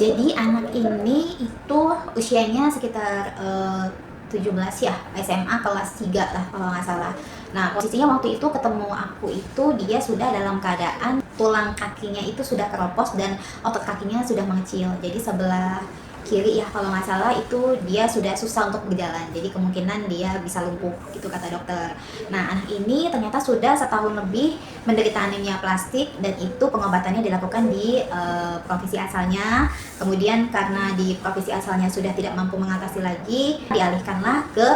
Jadi anak ini itu usianya sekitar 17 ya, SMA kelas 3 lah kalau nggak salah. Nah, posisinya waktu itu ketemu aku itu dia sudah dalam keadaan tulang kakinya itu sudah keropos dan otot kakinya sudah mengecil. Jadi sebelah kiri ya kalau nggak salah itu dia sudah susah untuk berjalan. Jadi kemungkinan dia bisa lumpuh gitu kata dokter. Nah, anak ini ternyata sudah setahun lebih menderita anemia plastik dan itu pengobatannya dilakukan di provinsi asalnya. Kemudian karena di provinsi asalnya sudah tidak mampu mengatasi lagi, dialihkanlah ke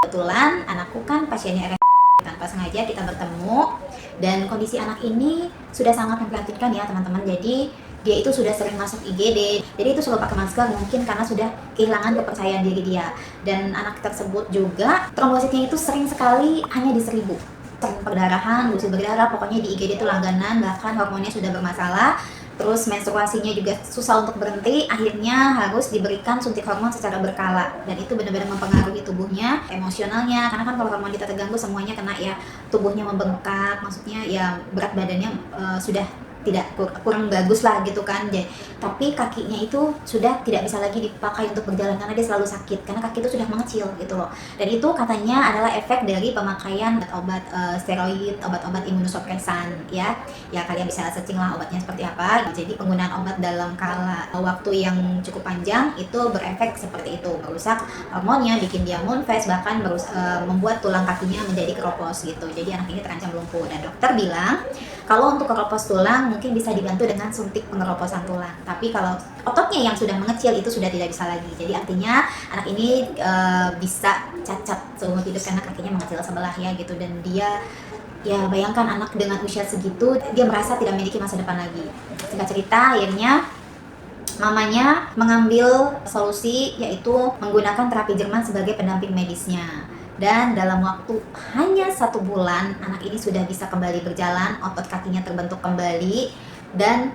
kebetulan anakku kan pasiennya RS, tanpa sengaja kita bertemu dan kondisi anak ini sudah sangat memprihatinkan ya teman-teman. Jadi dia itu sudah sering masuk IGD, jadi itu selalu pakai masker mungkin karena sudah kehilangan kepercayaan diri dia. Dan anak tersebut juga trombositnya itu sering sekali hanya di 1000, sering perdarahan, gusi berdarah, pokoknya di IGD itu langganan, bahkan hormonnya sudah bermasalah. Terus menstruasinya juga susah untuk berhenti, akhirnya harus diberikan suntik hormon secara berkala dan itu benar-benar mempengaruhi tubuhnya, emosionalnya, karena kan kalau hormon kita terganggu semuanya kena ya, tubuhnya membengkak, maksudnya ya berat badannya sudah tidak kurang bagus lah gitu kan. Tapi kakinya itu sudah tidak bisa lagi dipakai untuk berjalan karena dia selalu sakit karena kaki itu sudah mengecil gitu loh. Dan itu katanya adalah efek dari pemakaian obat steroid, obat-obat imunosupresan ya. Ya kalian bisa searching lah obatnya seperti apa. Jadi penggunaan obat dalam kala waktu yang cukup panjang itu berefek seperti itu, merusak hormonnya, bikin dia moon face, bahkan membuat tulang kakinya menjadi keropos gitu. Jadi anak ini terancam lumpuh dan dokter bilang kalau untuk keropos tulang mungkin bisa dibantu dengan suntik pengeroposan tulang. Tapi kalau ototnya yang sudah mengecil itu sudah tidak bisa lagi. Jadi artinya anak ini bisa cacat seumur hidup karena kakinya mengecil sebelah ya gitu. Dan dia ya bayangkan anak dengan usia segitu dia merasa tidak memiliki masa depan lagi. Singkat cerita akhirnya mamanya mengambil solusi yaitu menggunakan terapi Jerman sebagai pendamping medisnya. Dan dalam waktu hanya 1 bulan anak ini sudah bisa kembali berjalan, otot kakinya terbentuk kembali dan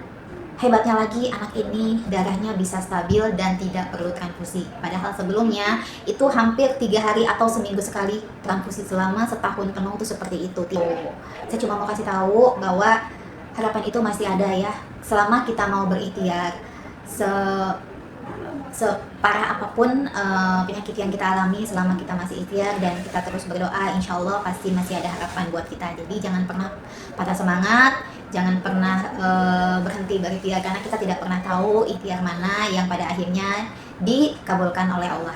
hebatnya lagi anak ini darahnya bisa stabil dan tidak perlu transfusi. Padahal sebelumnya itu hampir 3 hari atau seminggu sekali transfusi selama setahun penuh itu seperti itu. Saya cuma mau kasih tahu bahwa harapan itu masih ada ya selama kita mau berikhtiar. Separah apapun penyakit yang kita alami, selama kita masih ikhtiar dan kita terus berdoa, insya Allah pasti masih ada harapan buat kita. Jadi jangan pernah patah semangat, jangan pernah berhenti berikhtiar karena kita tidak pernah tahu ikhtiar mana yang pada akhirnya dikabulkan oleh Allah.